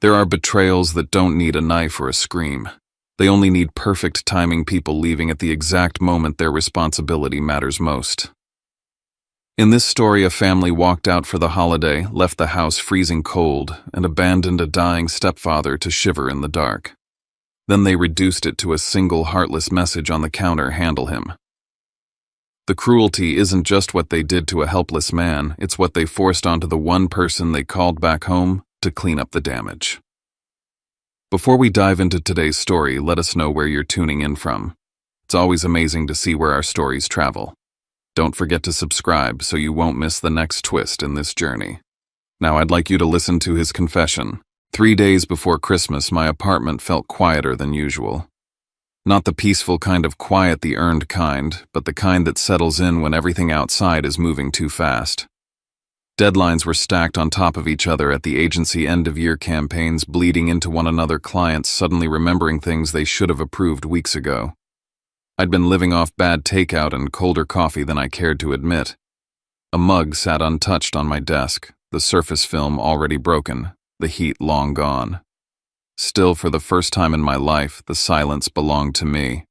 There are betrayals that don't need a knife or a scream. They only need perfect timing, people leaving at the exact moment their responsibility matters most. In this story, a family walked out for the holiday, left the house freezing cold, and abandoned a dying stepfather to shiver in the dark. Then they reduced it to a single heartless message on the counter: handle him. The cruelty isn't just what they did to a helpless man, it's what they forced onto the one person they called back home to clean up the damage. Before we dive into today's story, let us know where you're tuning in from. It's always amazing to see where our stories travel. Don't forget to subscribe so you won't miss the next twist in this journey. Now I'd like you to listen to his confession. 3 days before Christmas, my apartment felt quieter than usual. Not the peaceful kind of quiet, the earned kind, but the kind that settles in when everything outside is moving too fast. Deadlines were stacked on top of each other at the agency, end-of-year campaigns bleeding into one another, clients suddenly remembering things they should have approved weeks ago. I'd been living off bad takeout and colder coffee than I cared to admit. A mug sat untouched on my desk, the surface film already broken, the heat long gone. Still, for the first time in my life, the silence belonged to me.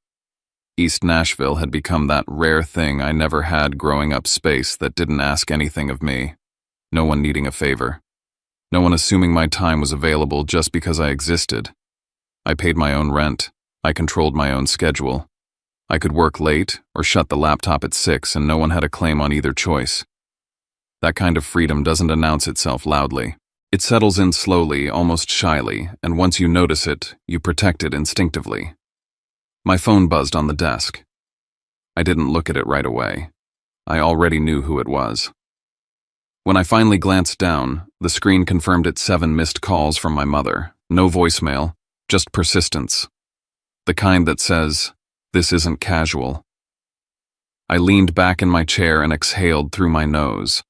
East Nashville had become that rare thing I never had growing up, space that didn't ask anything of me. No one needing a favor. No one assuming my time was available just because I existed. I paid my own rent. I controlled my own schedule. I could work late or shut the laptop at 6 and no one had a claim on either choice. That kind of freedom doesn't announce itself loudly. It settles in slowly, almost shyly, and once you notice it, you protect it instinctively. My phone buzzed on the desk. I didn't look at it right away. I already knew who it was. When I finally glanced down, the screen confirmed it: 7 missed calls from my mother. No voicemail, just persistence. The kind that says, "This isn't casual." I leaned back in my chair and exhaled through my nose.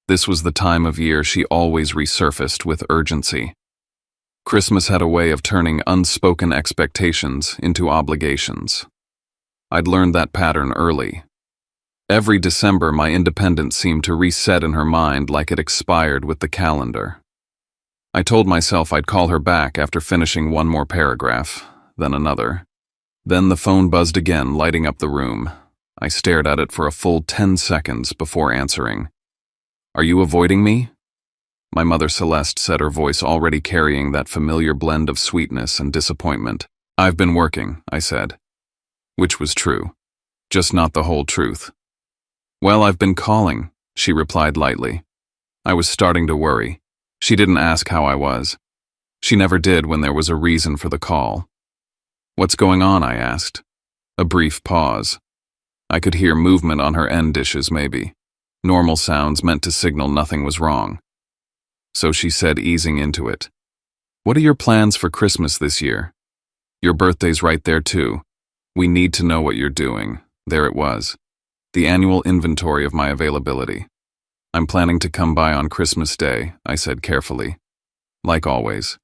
This was the time of year she always resurfaced with urgency. Christmas had a way of turning unspoken expectations into obligations. I'd learned that pattern early. Every December, my independence seemed to reset in her mind like it expired with the calendar. I told myself I'd call her back after finishing one more paragraph, then another. Then the phone buzzed again, lighting up the room. I stared at it for a full 10 seconds before answering. "Are you avoiding me?" My mother Celeste said, her voice already carrying that familiar blend of sweetness and disappointment. "I've been working," I said. Which was true, just not the whole truth. "Well, I've been calling," she replied lightly. I was starting to worry. She didn't ask how I was. She never did when there was a reason for the call. "What's going on?" I asked. A brief pause. I could hear movement on her end dishes, maybe. Normal sounds meant to signal nothing was wrong. So she said, easing into it, "What are your plans for Christmas this year? Your birthday's right there too. We need to know what you're doing." There it was. The annual inventory of my availability. "I'm planning to come by on Christmas Day," I said carefully. "Like always.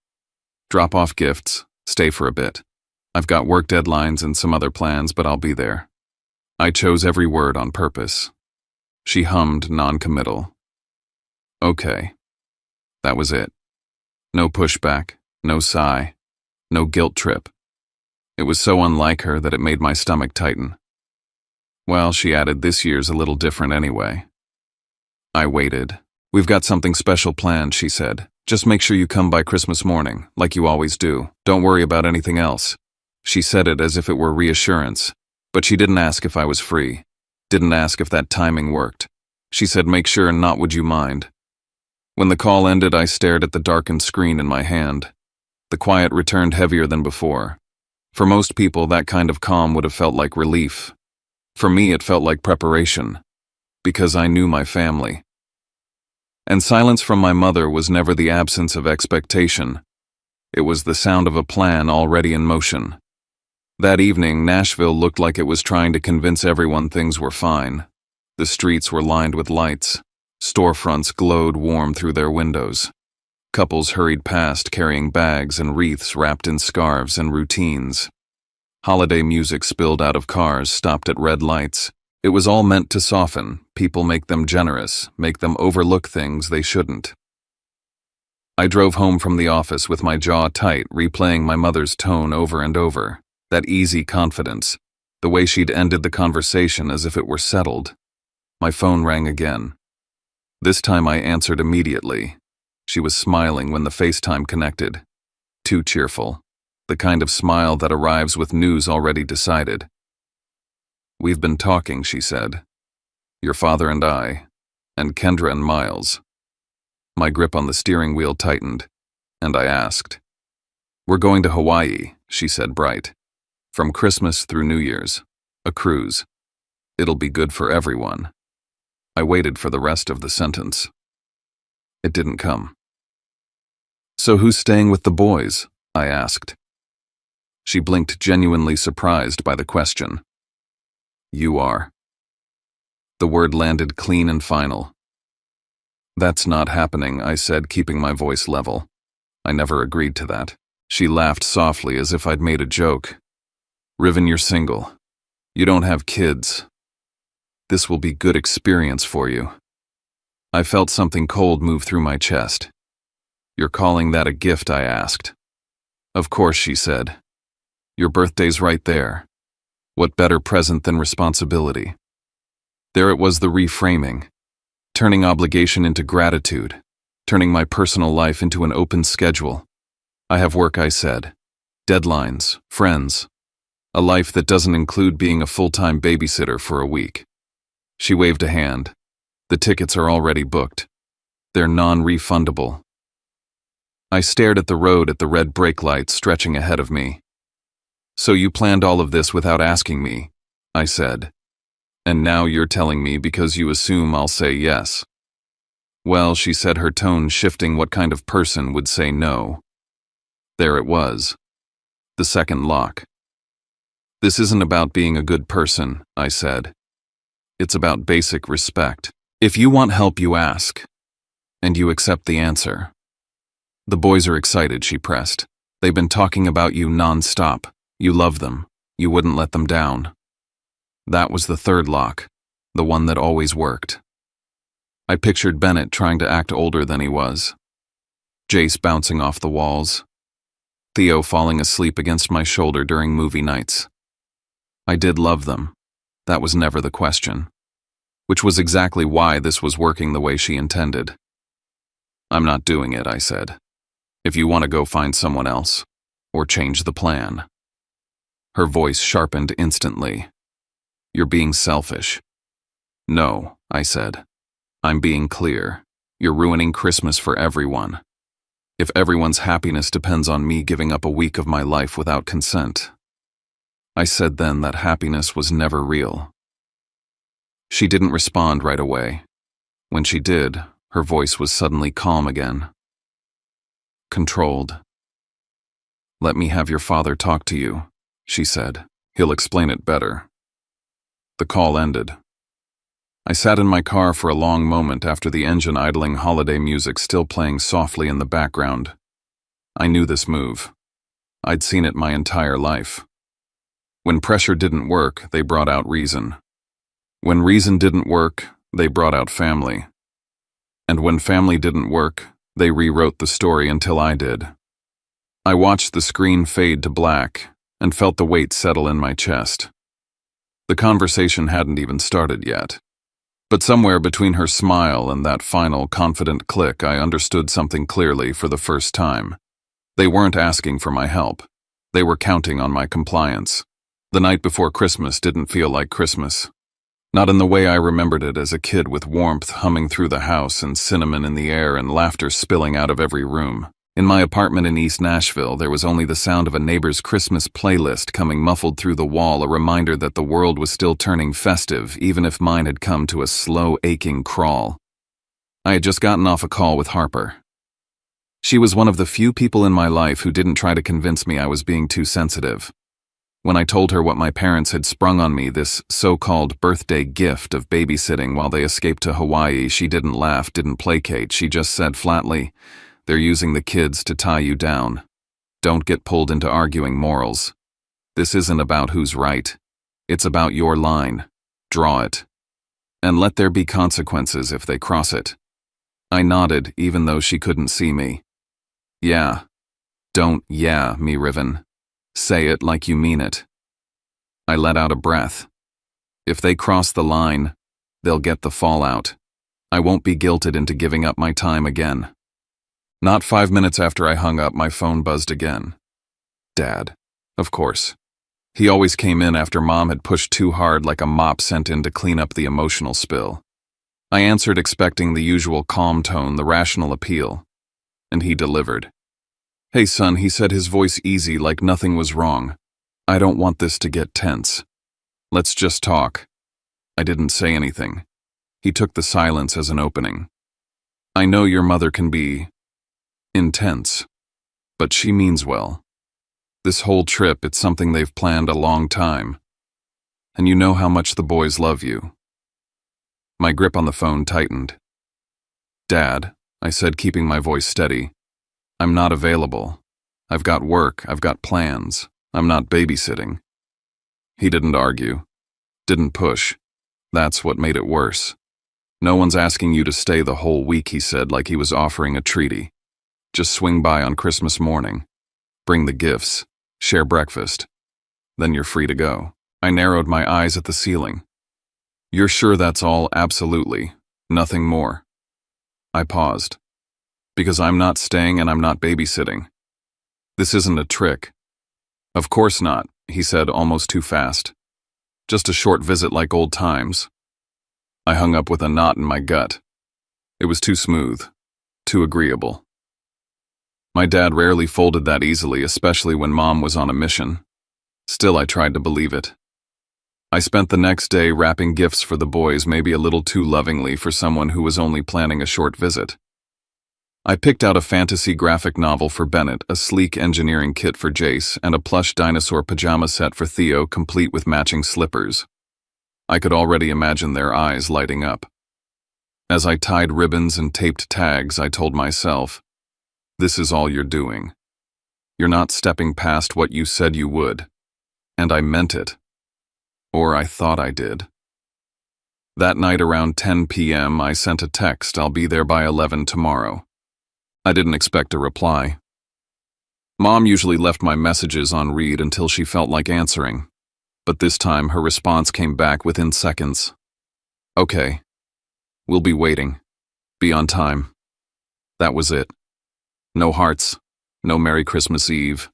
Drop off gifts, stay for a bit. I've got work deadlines and some other plans, but I'll be there." I chose every word on purpose. She hummed, non-committal. "Okay." That was it. No pushback, no sigh, no guilt trip. It was so unlike her that it made my stomach tighten. "Well," she added, "this year's a little different anyway." I waited. "We've got something special planned," she said. "Just make sure you come by Christmas morning, like you always do. Don't worry about anything else." She said it as if it were reassurance, but she didn't ask if I was free. Didn't ask if that timing worked. She said, "Make sure and not would you mind." When the call ended, I stared at the darkened screen in my hand. The quiet returned heavier than before. For most people, that kind of calm would have felt like relief. For me, it felt like preparation, because I knew my family. And silence from my mother was never the absence of expectation. It was the sound of a plan already in motion. That evening, Nashville looked like it was trying to convince everyone things were fine. The streets were lined with lights. Storefronts glowed warm through their windows. Couples hurried past carrying bags and wreaths wrapped in scarves and routines. Holiday music spilled out of cars, stopped at red lights. It was all meant to soften people, make them generous, make them overlook things they shouldn't. I drove home from the office with my jaw tight, replaying my mother's tone over and over. That easy confidence, the way she'd ended the conversation as if it were settled. My phone rang again. This time I answered immediately. She was smiling when the FaceTime connected. Too cheerful. The kind of smile that arrives with news already decided. "We've been talking," she said. "Your father and I, and Kendra and Miles." My grip on the steering wheel tightened, and I asked. "We're going to Hawaii," she said, bright. "From Christmas through New Year's. A cruise. It'll be good for everyone." I waited for the rest of the sentence. It didn't come. "So who's staying with the boys?" I asked. She blinked, genuinely surprised by the question. "You are." The word landed clean and final. "That's not happening," I said, keeping my voice level. I never agreed to that. She laughed softly as if I'd made a joke. "Riven, you're single. You don't have kids. This will be good experience for you." I felt something cold move through my chest. "You're calling that a gift?" I asked. "Of course," she said. "Your birthday's right there. What better present than responsibility?" There it was, the reframing. Turning obligation into gratitude. Turning my personal life into an open schedule. "I have work," I said. "Deadlines, friends. A life that doesn't include being a full-time babysitter for a week." She waved a hand. "The tickets are already booked. They're non-refundable." I stared at the road, at the red brake lights stretching ahead of me. "So you planned all of this without asking me," I said. "And now you're telling me because you assume I'll say yes." "Well," she said, her tone shifting. "What kind of person would say no?" There it was. The second lock. "This isn't about being a good person," I said. "It's about basic respect. If you want help, you ask. And you accept the answer." "The boys are excited," she pressed. "They've been talking about you non-stop. You love them. You wouldn't let them down." That was the third lock, the one that always worked. I pictured Bennett trying to act older than he was. Jace bouncing off the walls. Theo falling asleep against my shoulder during movie nights. I did love them. That was never the question. Which was exactly why this was working the way she intended. "I'm not doing it," I said. "If you want to go find someone else, or change the plan." Her voice sharpened instantly. "You're being selfish." "No," I said. "I'm being clear. You're ruining Christmas for everyone. If everyone's happiness depends on me giving up a week of my life without consent." I said then that happiness was never real. She didn't respond right away. When she did, her voice was suddenly calm again. Controlled. "Let me have your father talk to you," she said. "He'll explain it better." The call ended. I sat in my car for a long moment after the engine idling, holiday music still playing softly in the background. I knew this move. I'd seen it my entire life. When pressure didn't work, they brought out reason. When reason didn't work, they brought out family. And when family didn't work, they rewrote the story until I did. I watched the screen fade to black and felt the weight settle in my chest. The conversation hadn't even started yet. But somewhere between her smile and that final confident click, I understood something clearly for the first time. They weren't asking for my help. They were counting on my compliance. The night before Christmas didn't feel like Christmas. Not in the way I remembered it as a kid, with warmth humming through the house and cinnamon in the air and laughter spilling out of every room. In my apartment in East Nashville, there was only the sound of a neighbor's Christmas playlist coming muffled through the wall, a reminder that the world was still turning festive, even if mine had come to a slow, aching crawl. I had just gotten off a call with Harper. She was one of the few people in my life who didn't try to convince me I was being too sensitive. When I told her what my parents had sprung on me, this so-called birthday gift of babysitting while they escaped to Hawaii, she didn't laugh, didn't placate. She just said flatly, "They're using the kids to tie you down. Don't get pulled into arguing morals. This isn't about who's right. It's about your line. Draw it. And let there be consequences if they cross it." I nodded, even though she couldn't see me. Yeah. Don't yeah me, Riven. Say it like you mean it. I let out a breath. If they cross the line, they'll get the fallout. I won't be guilted into giving up my time again. Not 5 minutes after I hung up, my phone buzzed again. Dad. Of course. He always came in after Mom had pushed too hard, like a mop sent in to clean up the emotional spill. I answered, expecting the usual calm tone, the rational appeal. And he delivered. Hey son, he said, his voice easy, like nothing was wrong. I don't want this to get tense. Let's just talk. I didn't say anything. He took the silence as an opening. I know your mother can be intense, but she means well. This whole trip, it's something they've planned a long time. And you know how much the boys love you. My grip on the phone tightened. Dad, I said, keeping my voice steady, I'm not available. I've got work, I've got plans. I'm not babysitting. He didn't argue, didn't push. That's what made it worse. No one's asking you to stay the whole week, he said, like he was offering a treaty. Just swing by on Christmas morning. Bring the gifts. Share breakfast. Then you're free to go. I narrowed my eyes at the ceiling. You're sure that's all? Absolutely. Nothing more. I paused. Because I'm not staying and I'm not babysitting. This isn't a trick. Of course not, he said, almost too fast. Just a short visit like old times. I hung up with a knot in my gut. It was too smooth, too agreeable. My dad rarely folded that easily, especially when Mom was on a mission. Still, I tried to believe it. I spent the next day wrapping gifts for the boys, maybe a little too lovingly for someone who was only planning a short visit. I picked out a fantasy graphic novel for Bennett, a sleek engineering kit for Jace, and a plush dinosaur pajama set for Theo, complete with matching slippers. I could already imagine their eyes lighting up. As I tied ribbons and taped tags, I told myself, this is all you're doing. You're not stepping past what you said you would. And I meant it. Or I thought I did. That night around 10 p.m., I sent a text, I'll be there by 11 tomorrow. I didn't expect a reply. Mom usually left my messages on read until she felt like answering. But this time her response came back within seconds. Okay. We'll be waiting. Be on time. That was it. No hearts, no Merry Christmas Eve,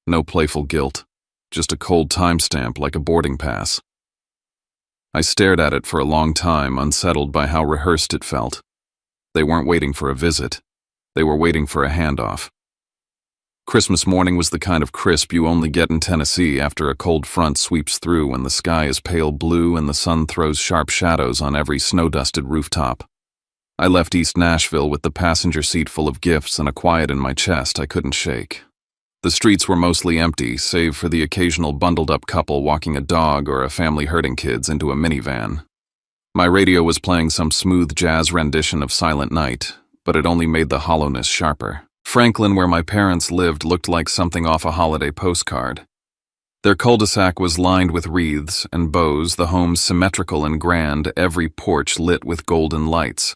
no playful guilt, just a cold timestamp like a boarding pass. I stared at it for a long time, unsettled by how rehearsed it felt. They weren't waiting for a visit. They were waiting for a handoff. Christmas morning was the kind of crisp you only get in Tennessee after a cold front sweeps through, when the sky is pale blue and the sun throws sharp shadows on every snow-dusted rooftop. I left East Nashville with the passenger seat full of gifts and a quiet in my chest I couldn't shake. The streets were mostly empty, save for the occasional bundled-up couple walking a dog or a family herding kids into a minivan. My radio was playing some smooth jazz rendition of Silent Night, but it only made the hollowness sharper. Franklin, where my parents lived, looked like something off a holiday postcard. Their cul-de-sac was lined with wreaths and bows, the home symmetrical and grand, every porch lit with golden lights.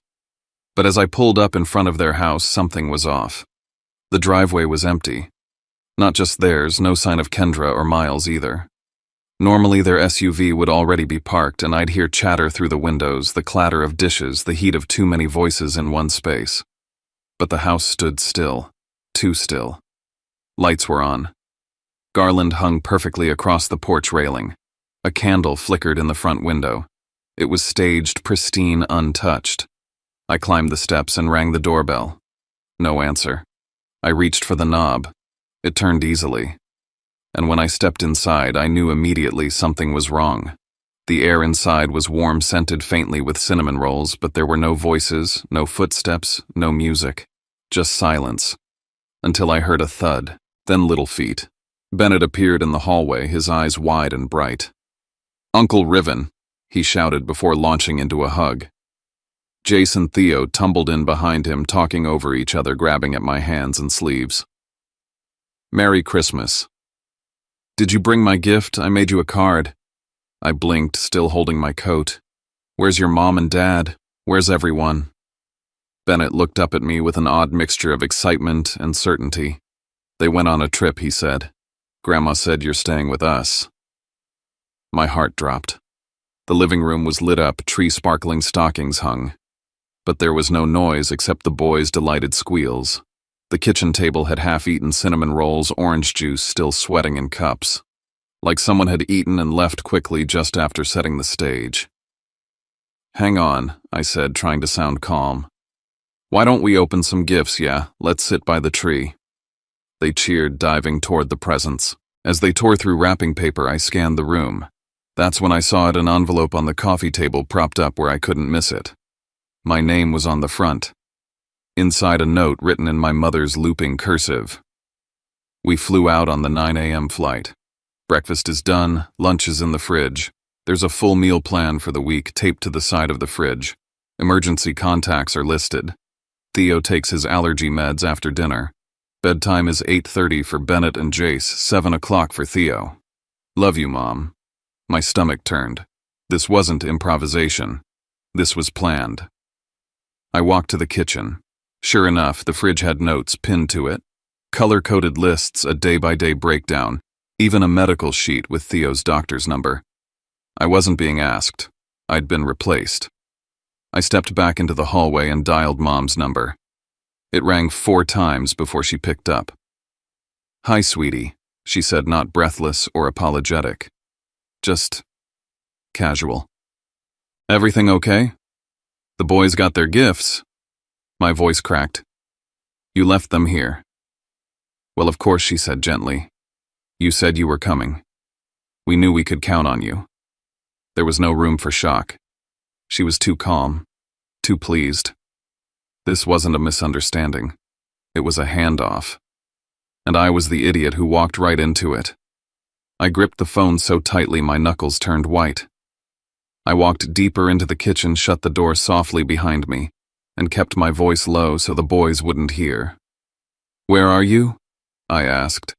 But as I pulled up in front of their house, something was off. The driveway was empty. Not just theirs, no sign of Kendra or Miles either. Normally their SUV would already be parked, and I'd hear chatter through the windows, the clatter of dishes, the heat of too many voices in one space. But the house stood still, too still. Lights were on. Garland hung perfectly across the porch railing. A candle flickered in the front window. It was staged, pristine, untouched. I climbed the steps and rang the doorbell. No answer. I reached for the knob. It turned easily. And when I stepped inside, I knew immediately something was wrong. The air inside was warm, scented faintly with cinnamon rolls, but there were no voices, no footsteps, no music. Just silence. Until I heard a thud, then little feet. Bennett appeared in the hallway, his eyes wide and bright. "Uncle Riven," he shouted before launching into a hug. Jace and Theo tumbled in behind him, talking over each other, grabbing at my hands and sleeves. "Merry Christmas." "Did you bring my gift? I made you a card." I blinked, still holding my coat. "Where's your mom and dad? Where's everyone?" Bennett looked up at me with an odd mixture of excitement and certainty. They went on a trip, he said. Grandma said you're staying with us. My heart dropped. The living room was lit up, tree-sparkling stockings hung. But there was no noise except the boys' delighted squeals. The kitchen table had half-eaten cinnamon rolls, orange juice still sweating in cups. Like someone had eaten and left quickly just after setting the stage. Hang on, I said, trying to sound calm. Why don't we open some gifts, yeah? Let's sit by the tree. They cheered, diving toward the presents. As they tore through wrapping paper, I scanned the room. That's when I saw an envelope on the coffee table propped up where I couldn't miss it. My name was on the front. Inside a note written in my mother's looping cursive. We flew out on the 9 a.m. flight. Breakfast is done, lunch is in the fridge. There's a full meal plan for the week taped to the side of the fridge. Emergency contacts are listed. Theo takes his allergy meds after dinner. Bedtime is 8:30 for Bennett and Jace, 7 o'clock for Theo. Love you, Mom. My stomach turned. This wasn't improvisation. This was planned. I walked to the kitchen. Sure enough, the fridge had notes pinned to it. Color-coded lists, a day-by-day breakdown, even a medical sheet with Theo's doctor's number. I wasn't being asked. I'd been replaced. I stepped back into the hallway and dialed Mom's number. It rang 4 times before she picked up. Hi, sweetie, she said, not breathless or apologetic. Just casual. Everything okay? The boys got their gifts. My voice cracked. You left them here. Well, of course, she said gently. You said you were coming. We knew we could count on you. There was no room for shock. She was too calm, too pleased. This wasn't a misunderstanding. It was a handoff. And I was the idiot who walked right into it. I gripped the phone so tightly my knuckles turned white. I walked deeper into the kitchen, shut the door softly behind me, and kept my voice low so the boys wouldn't hear. Where are you? I asked.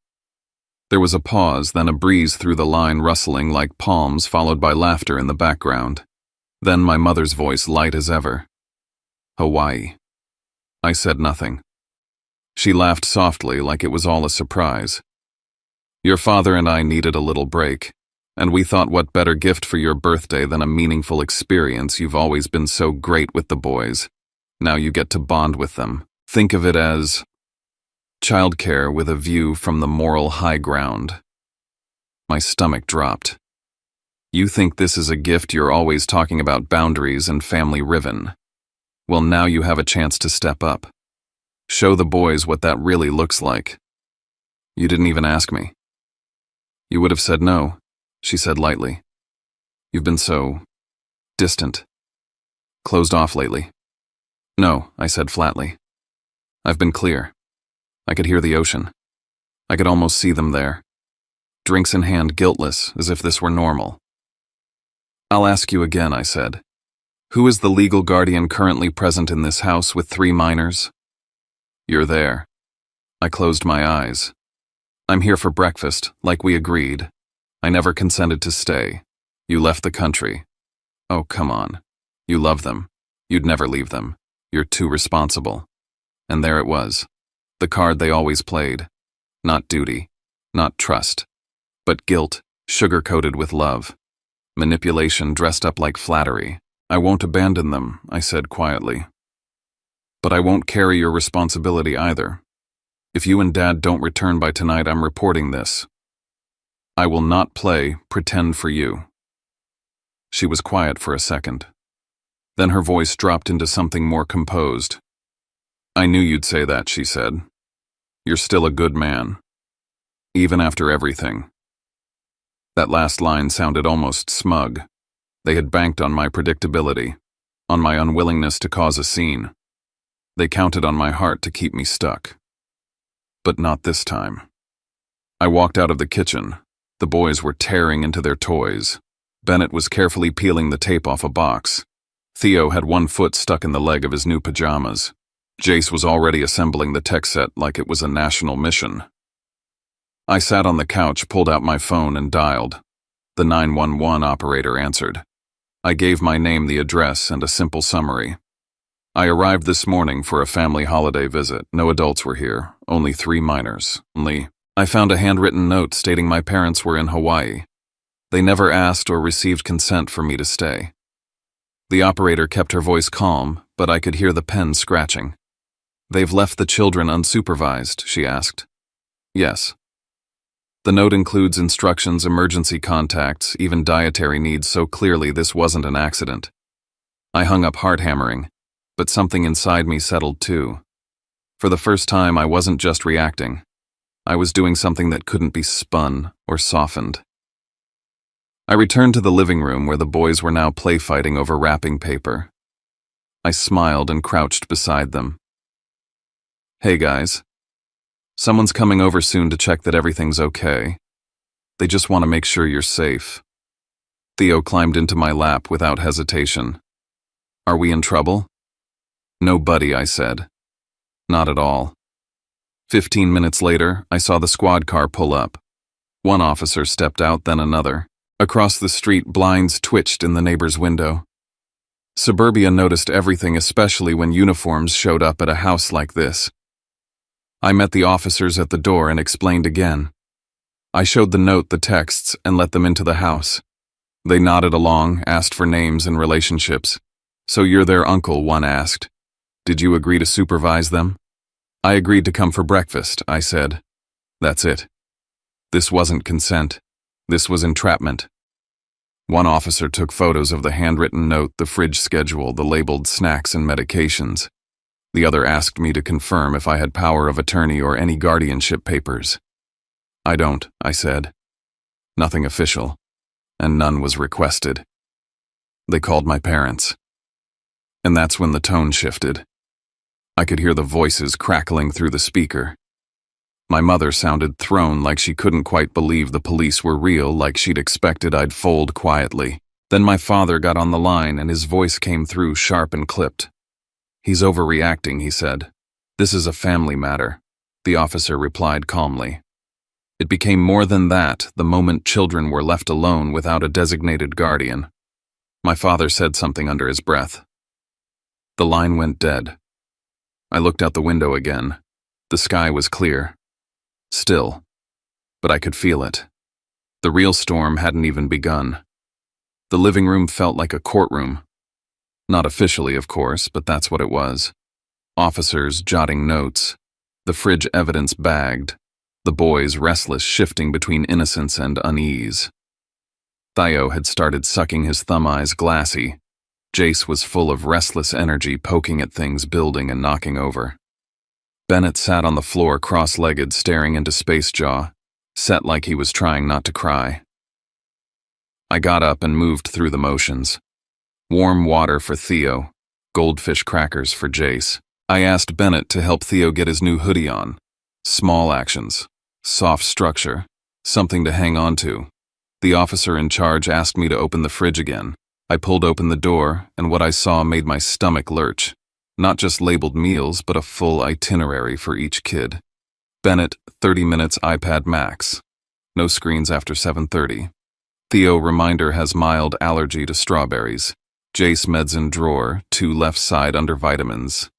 There was a pause, then a breeze through the line rustling like palms, followed by laughter in the background. Then my mother's voice, light as ever. Hawaii. I said nothing. She laughed softly, like it was all a surprise. Your father and I needed a little break, and we thought what better gift for your birthday than a meaningful experience. You've always been so great with the boys. Now you get to bond with them. Think of it as childcare with a view from the moral high ground. My stomach dropped. You think this is a gift? You're always talking about boundaries and family riven. Well, now you have a chance to step up. Show the boys what that really looks like. You didn't even ask me. You would have said no, she said lightly. You've been so distant, closed off lately. No, I said flatly. I've been clear. I could hear the ocean. I could almost see them there. Drinks in hand, guiltless, as if this were normal. I'll ask you again, I said. Who is the legal guardian currently present in this house with 3 minors? You're there. I closed my eyes. I'm here for breakfast, like we agreed. I never consented to stay. You left the country. Oh, come on. You love them. You'd never leave them. You're too responsible. And there it was. The card they always played. Not duty, not trust, but guilt, sugar-coated with love. Manipulation dressed up like flattery. I won't abandon them, I said quietly. But I won't carry your responsibility either. If you and Dad don't return by tonight, I'm reporting this. I will not play pretend for you. She was quiet for a second. Then her voice dropped into something more composed. I knew you'd say that, she said. You're still a good man. Even after everything. That last line sounded almost smug. They had banked on my predictability, on my unwillingness to cause a scene. They counted on my heart to keep me stuck. But not this time. I walked out of the kitchen. The boys were tearing into their toys. Bennett was carefully peeling the tape off a box. Theo had one foot stuck in the leg of his new pajamas. Jace was already assembling the tech set like it was a national mission. I sat on the couch, pulled out my phone, and dialed. The 911 operator answered. I gave my name, the address, and a simple summary. I arrived this morning for a family holiday visit. No adults were here, only 3 minors. I found a handwritten note stating my parents were in Hawaii. They never asked or received consent for me to stay. The operator kept her voice calm, but I could hear the pen scratching. They've left the children unsupervised, she asked. Yes. The note includes instructions, emergency contacts, even dietary needs, so clearly this wasn't an accident. I hung up heart hammering, but something inside me settled too. For the first time, I wasn't just reacting. I was doing something that couldn't be spun or softened. I returned to the living room where the boys were now play fighting over wrapping paper. I smiled and crouched beside them. Hey guys. Someone's coming over soon to check that everything's okay. They just want to make sure you're safe. Theo climbed into my lap without hesitation. Are we in trouble? No, buddy, I said. Not at all. 15 minutes later, I saw the squad car pull up. One officer stepped out, then another. Across the street, blinds twitched in the neighbor's window. Suburbia noticed everything, especially when uniforms showed up at a house like this. I met the officers at the door and explained again. I showed the note, the texts, and let them into the house. They nodded along, asked for names and relationships. So you're their uncle, one asked. Did you agree to supervise them? I agreed to come for breakfast, I said. That's it. This wasn't consent. This was entrapment. One officer took photos of the handwritten note, the fridge schedule, the labeled snacks and medications. The other asked me to confirm if I had power of attorney or any guardianship papers. I don't, I said. Nothing official, and none was requested. They called my parents. And that's when the tone shifted. I could hear the voices crackling through the speaker. My mother sounded thrown, like she couldn't quite believe the police were real, like she'd expected I'd fold quietly. Then my father got on the line and his voice came through sharp and clipped. He's overreacting, he said. This is a family matter, the officer replied calmly. It became more than that the moment children were left alone without a designated guardian. My father said something under his breath. The line went dead. I looked out the window again. The sky was clear. Still, but I could feel it. The real storm hadn't even begun. The living room felt like a courtroom. Not officially, of course, but that's what it was. Officers jotting notes, the fridge evidence bagged, the boys restless shifting between innocence and unease. Theo had started sucking his thumb eyes glassy. Jace was full of restless energy, poking at things, building and knocking over. Bennett sat on the floor cross-legged, staring into Space Jaw, set like he was trying not to cry. I got up and moved through the motions. Warm water for Theo, goldfish crackers for Jace. I asked Bennett to help Theo get his new hoodie on. Small actions, soft structure, something to hang on to. The officer in charge asked me to open the fridge again. I pulled open the door, and what I saw made my stomach lurch. Not just labeled meals, but a full itinerary for each kid. Bennett, 30 minutes iPad Max. No screens after 7:30. Theo, reminder, has mild allergy to strawberries. Jace, meds in drawer, 2 left side under vitamins.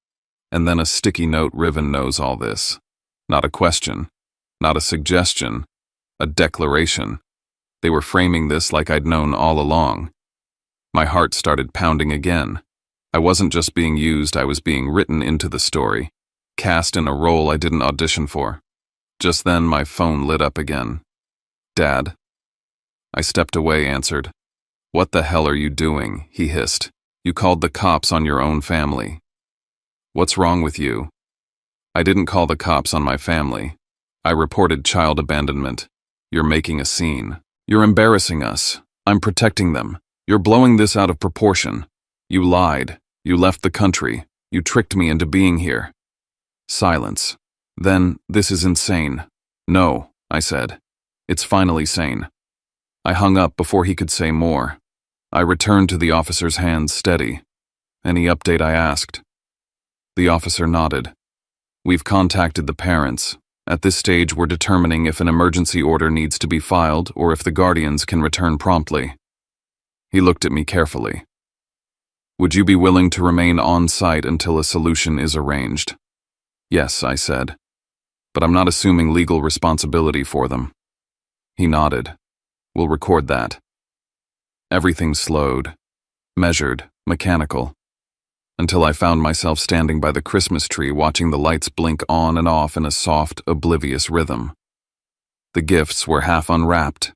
And then a sticky note, Riven knows all this. Not a question, not a suggestion, a declaration. They were framing this like I'd known all along. My heart started pounding again. I wasn't just being used, I was being written into the story, cast in a role I didn't audition for. Just then, my phone lit up again. Dad. I stepped away, answered. What the hell are you doing? He hissed. You called the cops on your own family. What's wrong with you? I didn't call the cops on my family. I reported child abandonment. You're making a scene. You're embarrassing us. I'm protecting them. You're blowing this out of proportion. You lied. You left the country. You tricked me into being here. Silence. Then, this is insane. No, I said. It's finally sane. I hung up before he could say more. I returned to the officer's hands, steady. Any update, I asked. The officer nodded. We've contacted the parents. At this stage, we're determining if an emergency order needs to be filed or if the guardians can return promptly. He looked at me carefully. Would you be willing to remain on site until a solution is arranged? Yes, I said. But I'm not assuming legal responsibility for them. He nodded. We'll record that. Everything slowed, measured, mechanical, until I found myself standing by the Christmas tree watching the lights blink on and off in a soft, oblivious rhythm. The gifts were half unwrapped.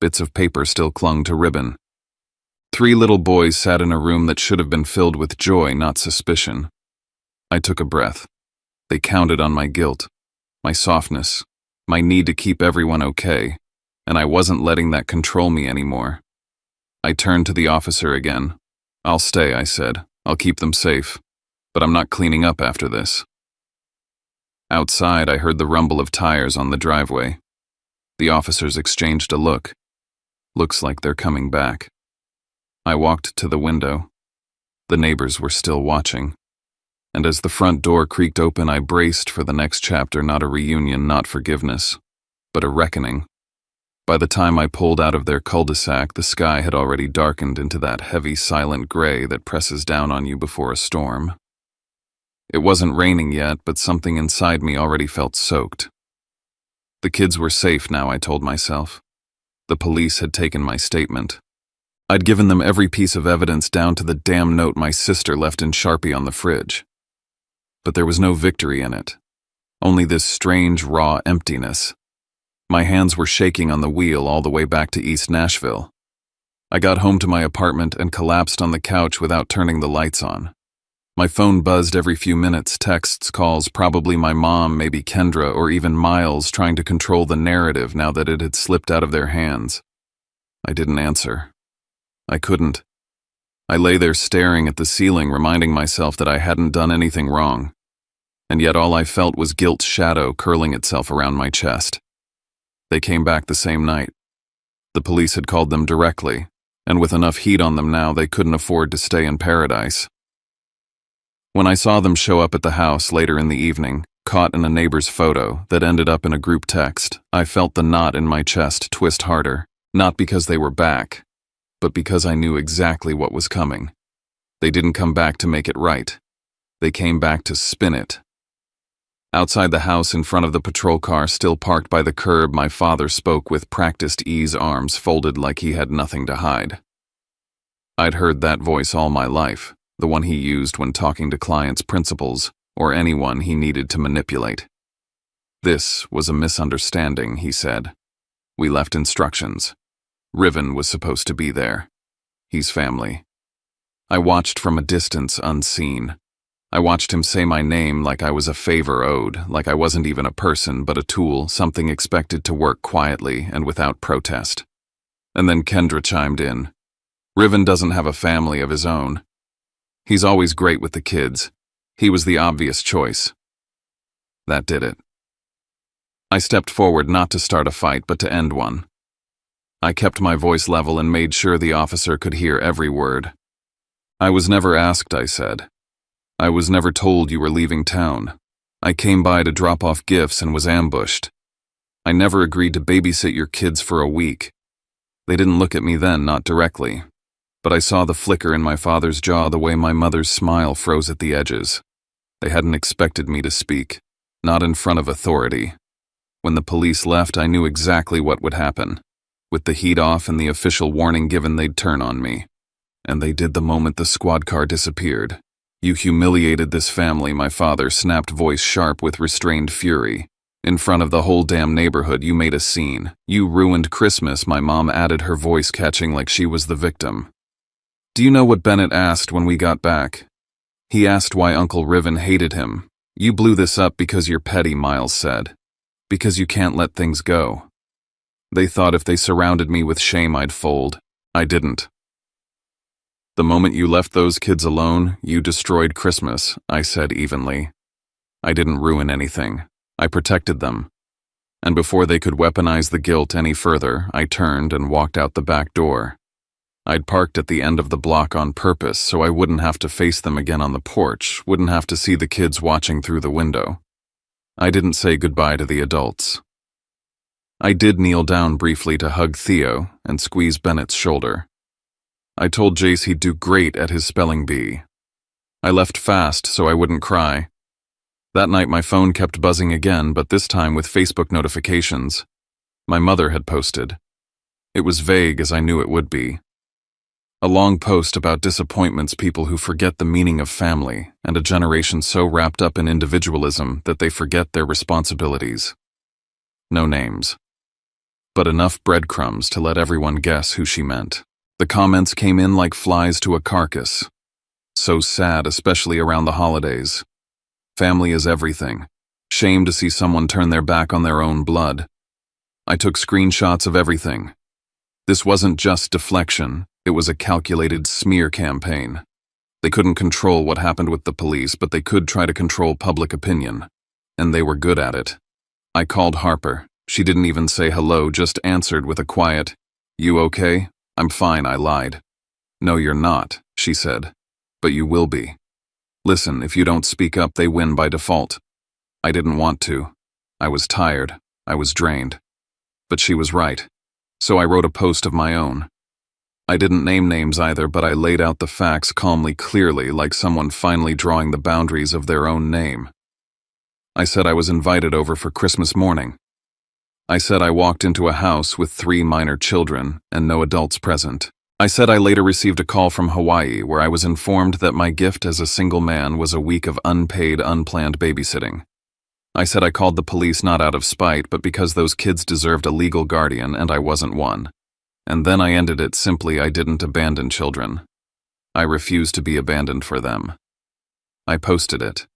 Bits of paper still clung to ribbon. 3 little boys sat in a room that should have been filled with joy, not suspicion. I took a breath. They counted on my guilt, my softness, my need to keep everyone okay, and I wasn't letting that control me anymore. I turned to the officer again. I'll stay, I said. I'll keep them safe, but I'm not cleaning up after this. Outside, I heard the rumble of tires on the driveway. The officers exchanged a look. Looks like they're coming back. I walked to the window. The neighbors were still watching. And as the front door creaked open, I braced for the next chapter, not a reunion, not forgiveness, but a reckoning. By the time I pulled out of their cul-de-sac, the sky had already darkened into that heavy, silent gray that presses down on you before a storm. It wasn't raining yet, but something inside me already felt soaked. The kids were safe now, I told myself. The police had taken my statement. I'd given them every piece of evidence down to the damn note my sister left in Sharpie on the fridge. But there was no victory in it. Only this strange, raw emptiness. My hands were shaking on the wheel all the way back to East Nashville. I got home to my apartment and collapsed on the couch without turning the lights on. My phone buzzed every few minutes, texts, calls, probably my mom, maybe Kendra, or even Miles trying to control the narrative now that it had slipped out of their hands. I didn't answer. I couldn't. I lay there staring at the ceiling, reminding myself that I hadn't done anything wrong. And yet all I felt was guilt's shadow curling itself around my chest. They came back the same night. The police had called them directly, and with enough heat on them now, they couldn't afford to stay in paradise. When I saw them show up at the house later in the evening, caught in a neighbor's photo that ended up in a group text, I felt the knot in my chest twist harder, not because they were back, but because I knew exactly what was coming. They didn't come back to make it right. They came back to spin it. Outside the house, in front of the patrol car still parked by the curb, my father spoke with practiced ease, arms folded like he had nothing to hide. I'd heard that voice all my life, the one he used when talking to clients, principals, or anyone he needed to manipulate. This was a misunderstanding, he said. We left instructions. Riven was supposed to be there. He's family. I watched from a distance, unseen. I watched him say my name like I was a favor owed, like I wasn't even a person but a tool, something expected to work quietly and without protest. And then Kendra chimed in. Riven doesn't have a family of his own. He's always great with the kids. He was the obvious choice. That did it. I stepped forward not to start a fight but to end one. I kept my voice level and made sure the officer could hear every word. I was never asked, I said. I was never told you were leaving town. I came by to drop off gifts and was ambushed. I never agreed to babysit your kids for a week. They didn't look at me then, not directly. But I saw the flicker in my father's jaw, the way my mother's smile froze at the edges. They hadn't expected me to speak, not in front of authority. When the police left, I knew exactly what would happen. With the heat off and the official warning given, they'd turn on me. And they did the moment the squad car disappeared. You humiliated this family, my father snapped, voice sharp with restrained fury. In front of the whole damn neighborhood, you made a scene. You ruined Christmas, my mom added, her voice catching like she was the victim. Do you know what Bennett asked when we got back? He asked why Uncle Riven hated him. You blew this up because you're petty, Miles said. Because you can't let things go. They thought if they surrounded me with shame I'd fold. I didn't. The moment you left those kids alone, you destroyed Christmas, I said evenly. I didn't ruin anything. I protected them. And before they could weaponize the guilt any further, I turned and walked out the back door. I'd parked at the end of the block on purpose so I wouldn't have to face them again on the porch, wouldn't have to see the kids watching through the window. I didn't say goodbye to the adults. I did kneel down briefly to hug Theo and squeeze Bennett's shoulder. I told Jace he'd do great at his spelling bee. I left fast so I wouldn't cry. That night my phone kept buzzing again, but this time with Facebook notifications. My mother had posted. It was vague as I knew it would be. A long post about disappointments, people who forget the meaning of family, and a generation so wrapped up in individualism that they forget their responsibilities. No names. But enough breadcrumbs to let everyone guess who she meant. The comments came in like flies to a carcass. So sad, especially around the holidays. Family is everything. Shame to see someone turn their back on their own blood. I took screenshots of everything. This wasn't just deflection, it was a calculated smear campaign. They couldn't control what happened with the police, but they could try to control public opinion. And they were good at it. I called Harper. She didn't even say hello, just answered with a quiet, "You okay?" "I'm fine," I lied. "No, you're not," she said. "But you will be. Listen, if you don't speak up, they win by default." I didn't want to. I was tired. I was drained. But she was right. So I wrote a post of my own. I didn't name names either, but I laid out the facts calmly, clearly, like someone finally drawing the boundaries of their own name. I said I was invited over for Christmas morning. I said I walked into a house with 3 minor children and no adults present. I said I later received a call from Hawaii where I was informed that my gift as a single man was a week of unpaid, unplanned babysitting. I said I called the police not out of spite, but because those kids deserved a legal guardian and I wasn't one. And then I ended it simply: I didn't abandon children. I refused to be abandoned for them. I posted it.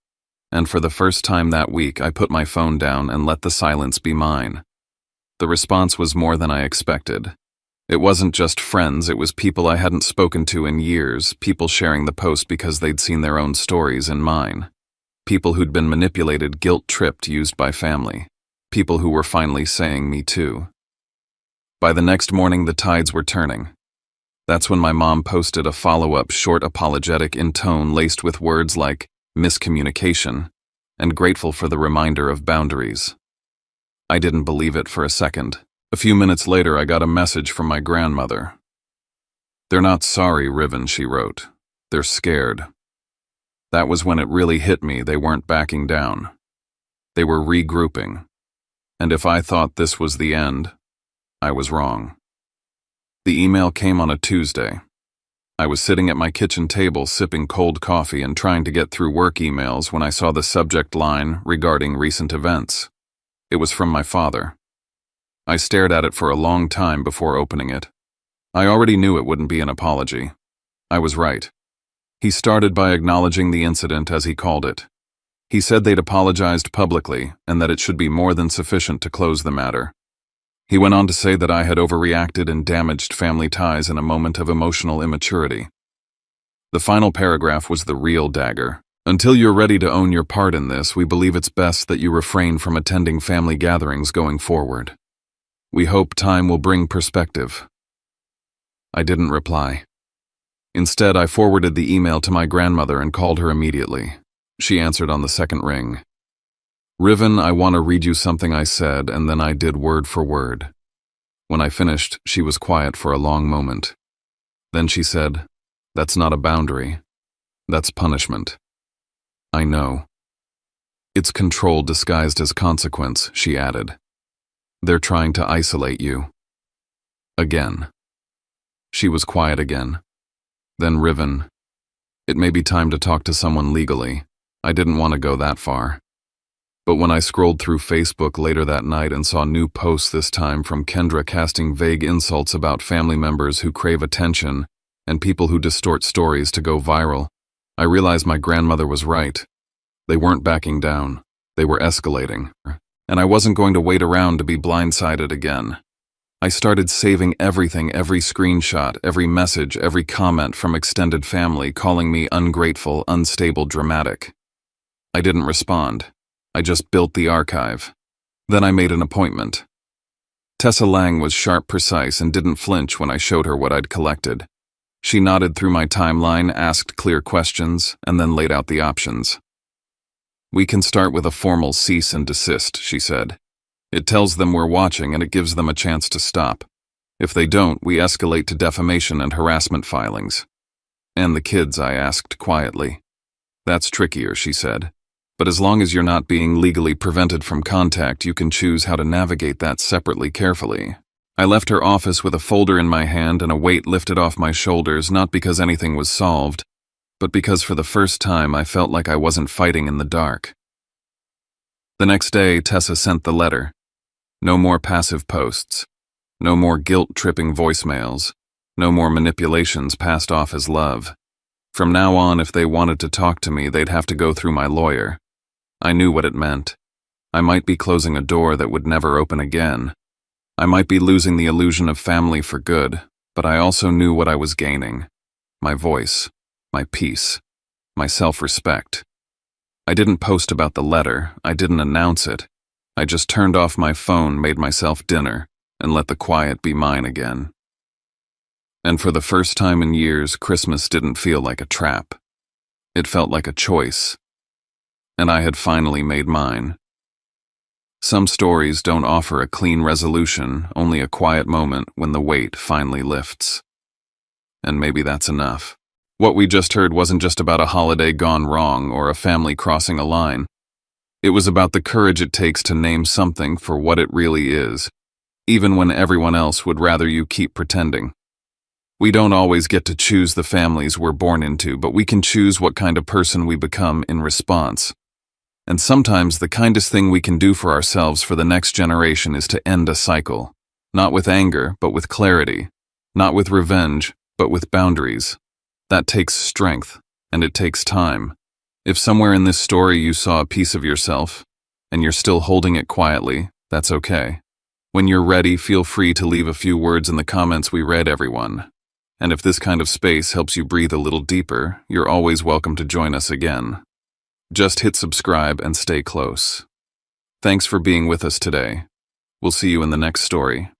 And for the first time that week, I put my phone down and let the silence be mine. The response was more than I expected. It wasn't just friends, it was people I hadn't spoken to in years, people sharing the post because they'd seen their own stories in mine. People who'd been manipulated, guilt-tripped, used by family. People who were finally saying me too. By the next morning, the tides were turning. That's when my mom posted a follow-up, short, apologetic in tone laced with words like miscommunication and grateful for the reminder of boundaries. I didn't believe it for a second. A few minutes later, I got a message from my grandmother. "They're not sorry, Riven," she wrote. "They're scared." That was when it really hit me. They weren't backing down. They were regrouping. And if I thought this was the end, I was wrong. The email came on a Tuesday. I was sitting at my kitchen table sipping cold coffee and trying to get through work emails when I saw the subject line regarding recent events. It was from my father. I stared at it for a long time before opening it. I already knew it wouldn't be an apology. I was right. He started by acknowledging the incident as he called it. He said they'd apologized publicly and that it should be more than sufficient to close the matter. He went on to say that I had overreacted and damaged family ties in a moment of emotional immaturity. The final paragraph was the real dagger. "Until you're ready to own your part in this, we believe it's best that you refrain from attending family gatherings going forward. We hope time will bring perspective." I didn't reply. Instead, I forwarded the email to my grandmother and called her immediately. She answered on the second ring. "Riven, I want to read you something I said, and then I did word for word." When I finished, she was quiet for a long moment. Then she said, "That's not a boundary. That's punishment." "I know. It's control disguised as consequence," she added. "They're trying to isolate you." Again. She was quiet again. Then, "Riven, it may be time to talk to someone legally." I didn't want to go that far. But when I scrolled through Facebook later that night and saw new posts, this time from Kendra, casting vague insults about family members who crave attention and people who distort stories to go viral, I realized my grandmother was right. They weren't backing down. They were escalating. And I wasn't going to wait around to be blindsided again. I started saving everything, every screenshot, every message, every comment from extended family calling me ungrateful, unstable, dramatic. I didn't respond. I just built the archive. Then I made an appointment. Tessa Lang was sharp, precise, and didn't flinch when I showed her what I'd collected. She nodded through my timeline, asked clear questions, and then laid out the options. "We can start with a formal cease and desist," she said. "It tells them we're watching and it gives them a chance to stop. If they don't, we escalate to defamation and harassment filings. And the kids, I asked quietly. That's trickier, she said. But as long as you're not being legally prevented from contact, you can choose how to navigate that separately carefully. I left her office with a folder in my hand and a weight lifted off my shoulders, not because anything was solved, but because for the first time I felt like I wasn't fighting in the dark. The next day, Tessa sent the letter. No more passive posts. No more guilt-tripping voicemails. No more manipulations passed off as love. From now on, if they wanted to talk to me, they'd have to go through my lawyer. I knew what it meant. I might be closing a door that would never open again. I might be losing the illusion of family for good, but I also knew what I was gaining. My voice, my peace, my self-respect. I didn't post about the letter, I didn't announce it. I just turned off my phone, made myself dinner, and let the quiet be mine again. And for the first time in years, Christmas didn't feel like a trap. It felt like a choice. And I had finally made mine. Some stories don't offer a clean resolution, only a quiet moment when the weight finally lifts. And maybe that's enough. What we just heard wasn't just about a holiday gone wrong or a family crossing a line. It was about the courage it takes to name something for what it really is, even when everyone else would rather you keep pretending. We don't always get to choose the families we're born into, but we can choose what kind of person we become in response. And sometimes the kindest thing we can do for ourselves for the next generation is to end a cycle. Not with anger, but with clarity. Not with revenge, but with boundaries. That takes strength, and it takes time. If somewhere in this story you saw a piece of yourself, and you're still holding it quietly, that's okay. When you're ready, feel free to leave a few words in the comments. We read everyone. And if this kind of space helps you breathe a little deeper, you're always welcome to join us again. Just hit subscribe and stay close. Thanks for being with us today. We'll see you in the next story.